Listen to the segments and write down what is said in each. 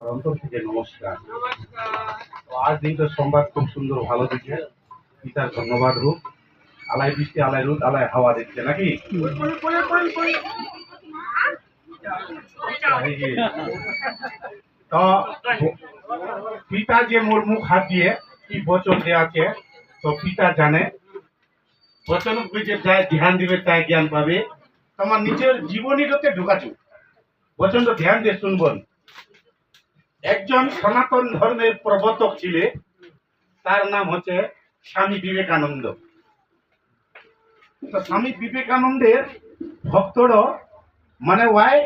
অন্তর থেকে নমস্কার। তো আজ দিনটা সংবাদ খুব সুন্দর ভালো দিচ্ছে। পিতার ধন্যবাদ হোক। আলাই বৃষ্টি আলাই রোদ আলাই হাওয়া দিচ্ছে নাকি? তো পিতা যে মোর মুখ হাত দিয়ে কি বচন দেওয়া আছে, তো পিতা জানে বচন বুঝে যায় ধ্যান দিবে তাই জ্ঞান পাবে। তোমার নিজের জীবনীরতে ঢুকাছু বচন তো ধ্যান দিয়ে শুনবন। একজন সনাতন ধর্মের প্রবর্তক ছিলে, তার নাম হচ্ছে স্বামী বিবেকানন্দ। তো স্বামী বিবেকানন্দের ভক্তরা মানে ওয়াই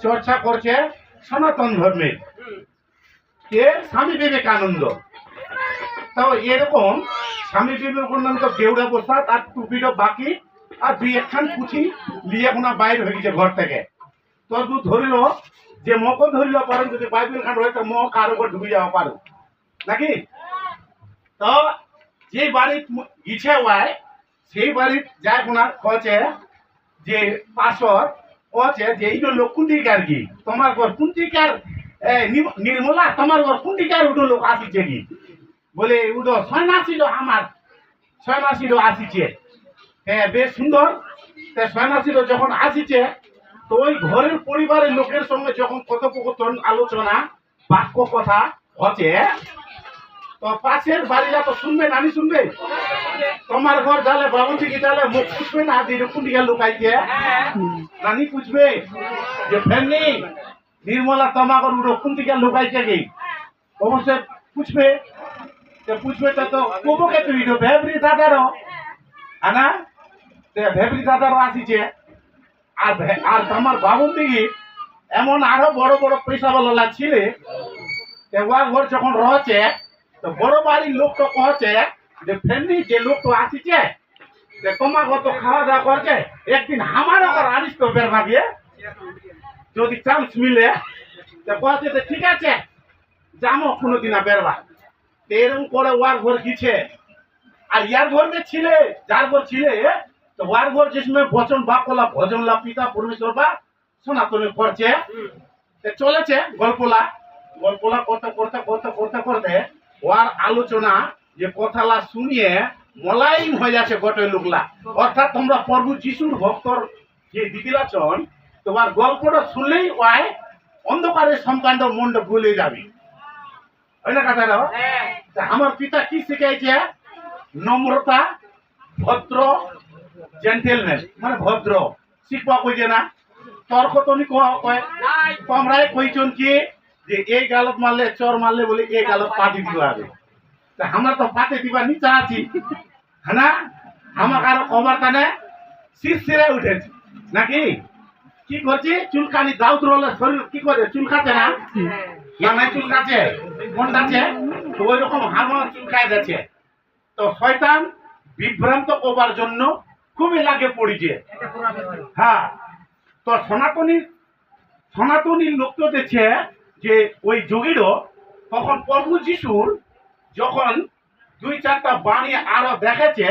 চর্চা করছে সনাতন ধর্মের কে স্বামী বিবেকানন্দ। তো এরকম স্বামী বিবেকানন্দ দেউড়া বসা তার টুপিটা বাকি আর দুই একখান পুঁথি লিয়ে কোনা বাইর হয়ে গেছে ঘর থেকে। তো দু ধরিল যে মকো ধরিল পারেন যদি বাইবেল খান রয়েছে মক কার উপর ঢুকে যাওয়া পারো নাকি। তো যে বাড়ি গিছে ওয়াই সেই বাড়ির যায় কোনা কছে যে পাশর কছে যে এই লোক কুন্তিকার কি তোমার ঘর কুন্তিকার নির্মলা তোমার ঘর কুন্তিকার উঠো লোক আসিছে কি বলে উঠো সন্ন্যাসী আমার সন্ন্যাসী আসিছে। হ্যাঁ বেশ সুন্দর। সন্ন্যাসী যখন আসিছে তো ওই ঘরের পরিবারের লোকের সঙ্গে যখন কথোপকথন আলোচনা বাক্য কথা হচ্ছে, তো পাশের বাড়িরা তো শুনবে নানি শুনবে তোমার ঘর জালে বাবু দিকে জালে মুখ পুষবে না যে কোন দিকে লুকাইছে নানি পুছবে যে ফ্যানি নির্মলা তোমার উড়ো কোন দিকে লুকাইছে কি অবশ্যই পুছবে। পুছবে তো কবকে তুই ভেবরি দাদারও আনা ভেবরি দাদারও আসিছে। আর আর তোমার বাবুর দিকে এমন আরো বড় বড় পয়সাওয়ালা ছিলে। ওয়ার ঘর যখন রয়েছে তো বড় বাড়ির লোক তো কহছে যে ফ্রেন্ডলি যে লোক তো আসিছে তোমার তো খাওয়া দাওয়া করছে একদিন আমার আবার আনিস তো বের ভাবিয়ে যদি চান্স মিলে তো কহছে যে ঠিক আছে যাবো কোনোদিন বেরবা। এরকম করে ওয়ার ঘর গিছে। আর ইয়ার ঘর যে ছিলে যার ঘর ছিলে তো ওয়ার ঘর যে সময় বচন বা কলা ভজনলা পিতা পরমেশ্বর বা সনাতনী করছে চলেছে গল্পলা গল্পলা করতে করতে করতে করতে করতে ওয়ার আলোচনা যে কথালা শুনিয়ে মলাইন হয়ে যাচ্ছে গোটে লোকলা। অর্থাৎ তোমরা প্রভু যিশুর ভক্তর যে দিদিলাচন তোমার গল্পটা শুনলেই ওয়াই অন্ধকারের সম্কাণ্ড মনটা ভুলে যাবে হয় না কথাটা। আমার পিতা কি শিখাইছে নম্রতা ভদ্র জেন্টেলম্যান মানে ভদ্র শিখবা কইছে না তর্ক তুমি কয় তোমরাই কইছন কি যে এই গালত মারলে চর মারলে বলে এই গালত পাটি দিবা হবে। তা আমরা তো পাতে দিবা নিচা আছি হ্যাঁ না আমাকে আরো কবার কানে শিরশিরে উঠেছে নাকি কি করছি চুলকানি দাউদ রোলে শরীর কি করে চুলকাছে না নাই চুলকাছে কোনটাছে তো ওই রকম হামা চুলকায় যাচ্ছে। তো শয়তান বিভ্রান্ত করবার জন্য খুবই লাগে পড়িছে। হ্যাঁ তো সনাতনী লোক তো দেখছে যে ওই যোগীরও তখন প্রভু যিশুর যখন দুই চারটা বাণী আরো দেখেছে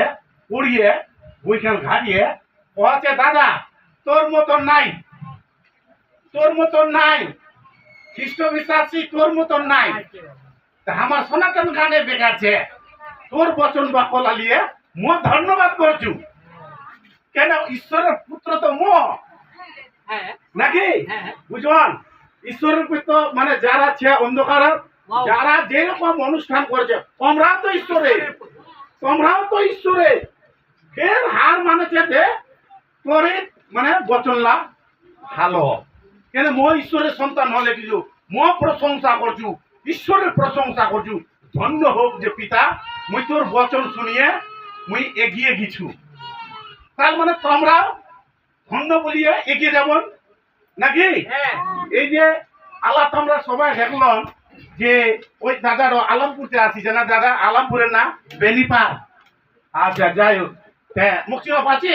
পড়িয়ে বইখান ঘাড়িয়ে কছে দাদা তোর মতন নাই তোর মতন নাই খ্রিস্ট বিশ্বাসী তোর মতন নাই। তা আমার সনাতন গানে বেগাছে তোর বচন বা কলা নিয়ে ম ধন্যবাদ করছু কেন ঈশ্বরের পুত্র তো ম নাকি বুঝবান ঈশ্বরের পুত্র মানে যারা আছে অন্ধকার যারা যেরকম অনুষ্ঠান করছে তোমরাও তো ঈশ্বরে ফের হার মানেছে যে তোরে মানে বচনলা ভালো কেন ম ঈশ্বরের সন্তান হলে কিছু ম প্রশংসা করছু ঈশ্বরের প্রশংসা করছু ধন্য হোক যে পিতা মুই তোর বচন শুনিয়ে মুই এগিয়ে গিছু। তার মানে তোমরা ধন্য বলিয়ে এগিয়ে যাব নাকি। এই যে আল্লাহ তোমরা সবাই দেখলাম যে ওই দাদার আলমপুরতে আসিছে না দাদা আলমপুরের না বেনিপার আচ্ছা যাই হোক হ্যাঁ মুক্তিবাপ আছি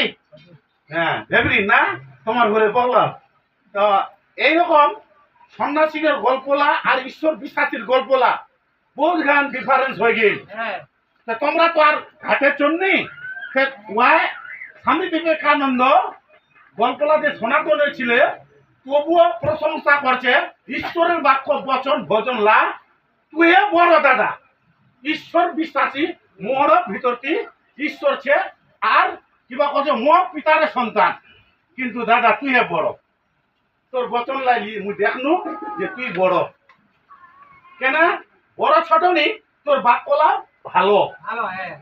হ্যাঁ ভেবরি না তোমার ঘরে বললাম। তো এইরকম সন্ন্যাসীদের গল্পলা আর ঈশ্বর বিশ্বাসীর গল্পলা বহুত গান ডিফারেন্স হয়ে গেল। তোমরা তো আর ঘাটের জন্যে স্বামী বিবেকানন্দ গল্পলা যে সনাতনের ছিল তবুও প্রশংসা করছে ঈশ্বরের বাক্য বচন ভজন লা তুই বড় দাদা ঈশ্বর বিশ্বাসী মোর ভিতরটি ঈশ্বর ছে আর কিবা কছে মো পিতার সন্তান কিন্তু দাদা তুই বড় তোর বচন লাগি মুই দেখনু যে তুই বড় কেন বড় ছোট নেই তোর বাক্যলা ভালো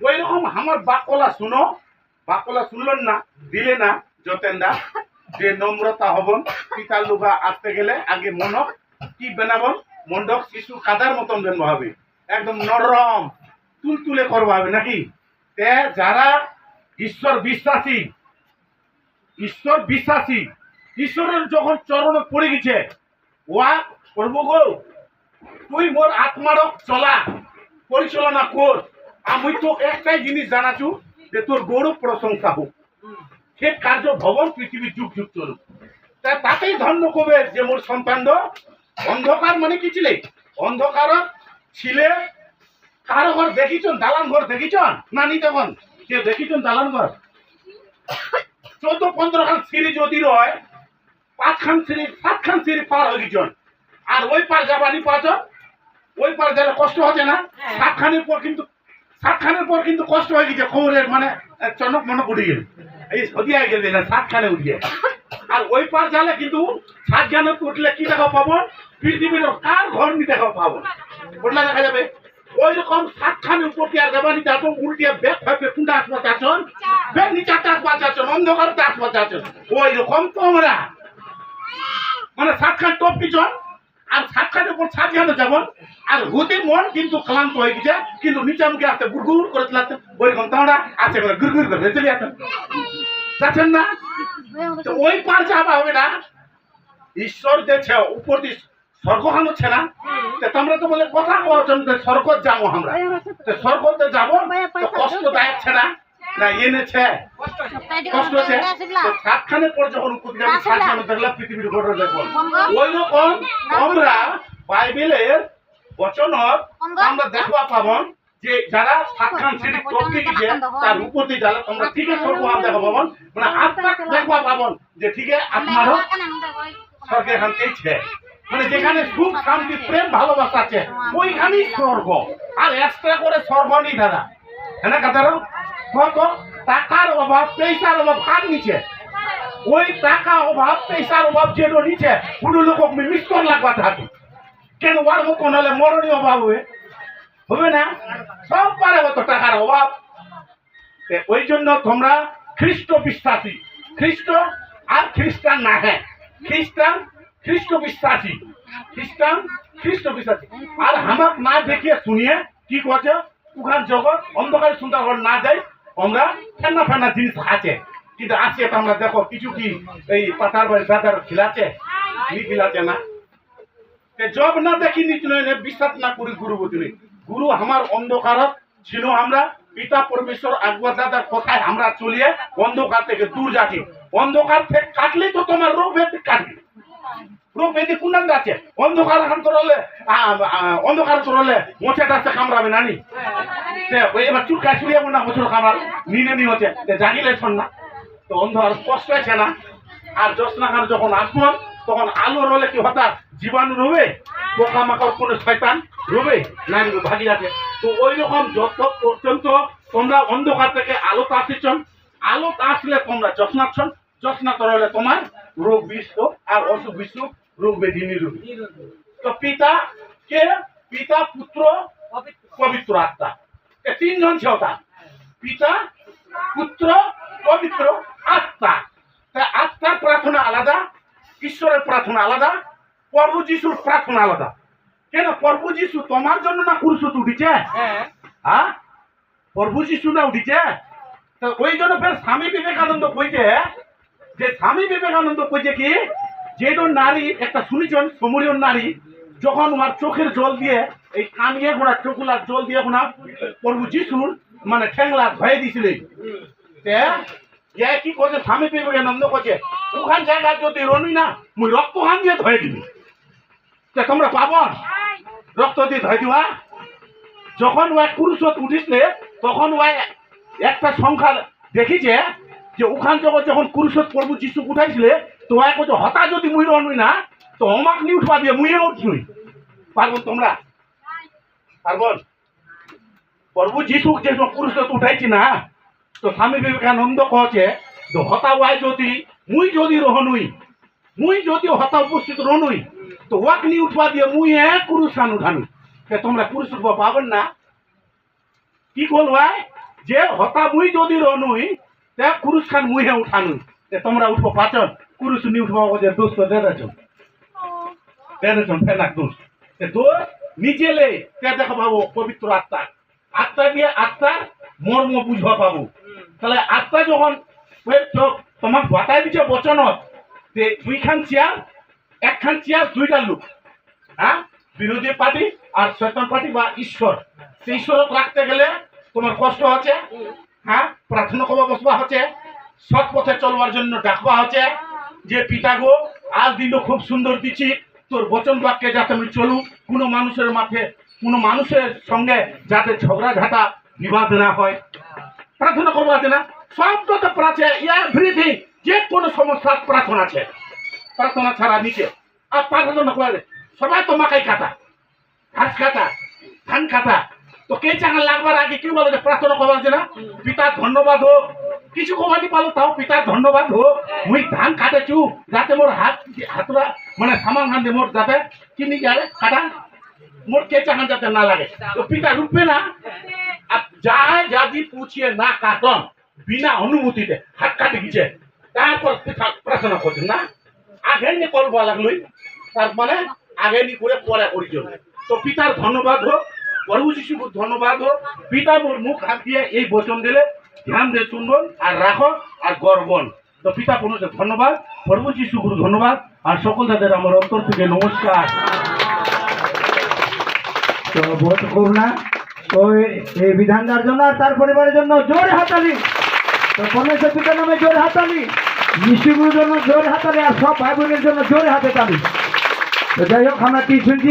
ওই রকম আমার বাক্যলা শুনো বাক্যলা শুনলেন না দিলে না যতেন্দা যে নম্রতা হবন পিতার লুগা আসতে গেলে আগে মনক কি বানাবন মন্ডক শিশু কাদার মতন জন্ম হবে একদম নরম তুলতুলে করবো হবে নাকি তে যারা ঈশ্বর বিশ্বাসী ঈশ্বরের যখন চরণ পড়ে গেছে ওয়া করবো গো তুই মোর আত্মার চলা পরিচালনা কর আমি তো একটাই জিনিস জানাছু যে তোর গৌরব প্রশংসা হোক সে কার্য ভবন পৃথিবীর যুগ যুগ চলুক তাতেই ধন্য কবে যে মোর সন্তান অন্ধকার মানে কি ছিলে অন্ধকার ছিলে কারো ঘর দেখিছন দালান ঘর দেখিছন না নি তখন কেউ দেখিছন দালান ঘর 14-15 খান সিঁড়ি যদি রয় 5 খান সিঁড়ি 7 খান সিঁড়ি পার হয়ে গেছন আর ওই পার যাবানি পাঁচ ওই পার গেলে কষ্ট হচ্ছে না 7 খানের পর কিন্তু কষ্ট হয়ে গেছে খবরের মানে চনক মনক উঠে গেল এই সদিয়া গেলে না 7 খানে উঠিয়ে আর ওই পার যালে কিন্তু 7 খানে উঠলে কি দেখা পাবো পৃথিবীর কার ঘর নি দেখা পাবো ওটা দেখা যাবে ওই রকম 7 খানের উপর কি আর যাবানি তাতো উল্টিয়ে ব্যাগ ভাবে কুন্ডা আসবা চাচন ব্যাগ নিচে আসবা চাচন অন্ধকার আসবা চাচন ওই রকম তোমরা মানে 7 খান টপ পিছন আর 7 খানের উপর 7 খানে যাবন আর হুতি মন কিন্তু ক্লান্ত হয়ে গেছে কিন্তু নিচে মুখে আসতে গুড়গুড় করে চলাতে ওই রকম তোমরা আছে করে গুড়গুড় করে চলে আসেন যাচ্ছেন না তো ওই পার যাবা হবে না ঈশ্বর দেখছে উপর দিয়ে স্বর্গহান হচ্ছে না তোমরা তো বলে কথা কওয়াছেন যে স্বর্গ যাবো আমরা তো স্বর্গতে যাবো তো কষ্টদায়ক ছে না না এনেছে কষ্ট আছে 7 খানের পর যখন উপর দিয়ে 7 খানে দেখলাম পৃথিবীর ঘটনা দেখো ওই রকম আমরা বাইবেলের বচন আমরা দেখবা পাবন যে যারা 7 খান সিঁড়ি টপকে গেছে তার উপর দিয়ে গেলে তোমরা ঠিক আছে স্বর্গহান দেখা পাবন মানে আত্মা দেখবা পাবন যে ঠিক আছে আত্মারও স্বর্গে এখান থেকে মানে যেখানে সুখ শান্তি প্রেম ভালোবাসা আছে ওইখানেই স্বর্গ আর এক্সট্রা করে স্বর্গ নেই দাদা হ্যাঁ কাতার কত টাকার অভাব পয়সার অভাব কার নিচে ওই টাকা অভাব পয়সার অভাব যে নিচে কোনো লোক মিস্কর লাগবা থাকে কেন ওর মতন হলে মরণী অভাব হবে না সব পারে তো টাকার অভাব ওই জন্য তোমরা খ্রিস্ট বিশ্বাসী খ্রিস্ট আর খ্রিস্টান না হ্যাঁ খ্রিস্টান খ্রিস্ট বিশ্বাসী খ্রিস্টান খ্রিস্ট বিশ্বাসী আর আমাক না দেখিয়ে শুনিয়ে কি করছে উখান জগৎ অন্ধকারে সুন্দর না যাই আমরা ফেনা ফেনা জিনিস আছে কিন্তু আছে তো আমরা দেখো কিছু কি এই পাতার বাড়ি দাদার খিলাছে খিলাছে না জব না দেখি বিশ্বাস না করি গুরু বুঝলি গুরু আমার অন্ধকার ছিল আমরা পিতা পরমেশ্বর আগুয়া দাদার কথায় আমরা চলিয়ে অন্ধকার থেকে দূর যাচ্ছি অন্ধকার থেকে কাটলেই তো তোমার রোগ ব্যাধি কাটবে রোগ ব্যাধি কোন যাচ্ছে অন্ধকার এখন তো রলে অন্ধকার তো রলে মোচে টাচে কামড়াবে নানি এবার চুটকা ছুড়িয়ে না বছর কামড়াল নিনে নি হচ্ছে জানিলে শোন না তো অন্ধকার কষ্ট হয়েছে না আর জ্যোৎস্নাখান যখন আসবো তখন আলো রলে কি হঠাৎ জীবাণু রবে পোকামাকড় কোনো শয়তান রবে না ভাগি আছে তো ওই রকম যত পর্যন্ত তোমরা অন্ধকার থেকে আলোতে আসিছন আলোতে আসলে তোমরা জ্যোৎস্নাচ্ছন জ্যোৎস্না করলে তোমার রোগ বিষ আর অসুখ বিসুখ রোগ ব্যাধি নিরোগী তো পিতা কে পিতা পুত্র পবিত্র আত্মা 3 জন ছিল তার পিতা পুত্র পবিত্র আত্মা আত্মার প্রার্থনা আলাদা ঈশ্বরের প্রার্থনা আলাদা প্রভু যিশুর প্রার্থনা আলাদা কেন প্রভু যিশু তোমার জন্য না কুরুষত উঠিছে হ্যাঁ প্রভু যিশু না উঠিছে তো ওই জন্য ফের স্বামী বিবেকানন্দ কইছে যে স্বামী বিবেকানন্দ কইছে কি যেটো নারী একটা শুনেছেন সমরীয় নারী যখন ওর চোখের জল দিয়ে এই কামিয়ে ঘোড়া চোখলার জল দিয়ে ওনা প্রভু যিশুর মানে ঠেংলা ধয়ে দিয়েছিল কি করছে স্বামী বিবেকানন্দ করছে ওখান জায়গায় যদি রনি না মুই রক্তহান দিয়ে ধয়ে দিবি তোমরা পাবন রক্ত দিয়ে ধয়ে দিবা যখন ওই কুরুষত উঠিসলে তখন ওই একটা সংখ্যা দেখিছে যে ওখান জগৎ যখন কুরুষত প্রভু যিশু উঠাইছিলে তো এক বছর হতা যদি মুই রনুই না তো অমাক নি উঠবা দিয়ে মুইয়ে উঠছুই পারবো তোমরা পারবন প্রভু যিশু যে কুরুষত উঠাইছি না তো স্বামী বিবেকানন্দ কছে তো হতা ওয়াই যদি মুই যদি রহনুই মুই যদি হতা উপস্থিত রনুই তো ওয়াক নি উঠবা দিয়ে মুই কুরুষান উঠানু তোমরা কুরুষ উঠবা পাবেন না কি বল ভাই যে হতা মুই যদি রনুই তে কুরুষ খান মুই উঠানু তোমরা উঠবো পাচন কুরুষ নি উঠবা যে দোষ তো দেড়জন ফেনাক দোষ দোষ নিজে লে তে দেখো পাবো পবিত্র আত্মা আত্মা দিয়ে আত্মার মর্ম বুঝবা পাবো তাহলে আত্মা যখন তোমার বাতাই দিচ্ছে বচনত যে দুইখান চেয়ার একখান চেয়ার দুইটা লোক হ্যাঁ বিরোধী পার্টি আর শয়তান পার্টি বা ঈশ্বর সেই ঈশ্বরক রাখতে গেলে তোমার কষ্ট হচ্ছে হ্যাঁ প্রার্থনা করবা বসবা হচ্ছে সৎ পথে চলবার জন্য ডাকবা হচ্ছে যে পিতা গো আজ দিনও খুব সুন্দর দিচ্ছি তোর বচন বাক্যে যাতে আমি চলু কোনো মানুষের মাঠে কোনো মানুষের সঙ্গে যাতে ঝগড়া ঝাঁটা বিবাদ না হয় প্রার্থনা করবো আছে না সব তো প্রাচে এভরিথিং যে কোনো সমস্যার প্রার্থনা আছে প্রার্থনা ছাড়া নিচে আর প্রার্থনা করে সবাই তো মাকাই কাটা ঘাস কাটা ধান কাটা তো কে চাঙা লাগবার আগে কি বলে প্রার্থনা করবার আছে না পিতার ধন্যবাদ হোক কিছু কমাটি পালো তাও পিতার ধন্যবাদ হোক মুই ধান কাটেছু যাতে মোর হাতরা মানে সামান হান মোর যাতে কিনি যায় কাটা মোর কে চাঙা যাতে না লাগে তো পিতা রুখবে না আর যায় যদি পুছিয়ে না কাটন বিনা অনুমতিতে হাত কাটে গেছে তারপর প্রার্থনা করছেন না আগে নিয়ে করবা লাগলোই তার মানে আগে নি করে পরে করিছ তো পিতার ধন্যবাদ হোক প্রভু যিশুর ধন্যবাদ হোক পিতা মোর মুখ হাত দিয়ে এই বচন দিলে ধ্যান দিয়ে শুনবন আর রাখো আর গর্বন তো পিতা পুনঃ ধন্যবাদ প্রভু যিশু গুরু ধন্যবাদ আর সকল তাদের আমার অন্তর থেকে নমস্কার তো বোধ করুণা তো এই বিধানদার জন্য আর তার পরিবারের জন্য জোরে হাতালি তো পরমেশ্বর পিতার নামে জোরে হাতালি মিষ্টিগুলোর জন্য জোরে হাতালি আর সব ভাই বোনের জন্য জোরে হাতে তালি তো যাই হোক আমরা কি শুনছি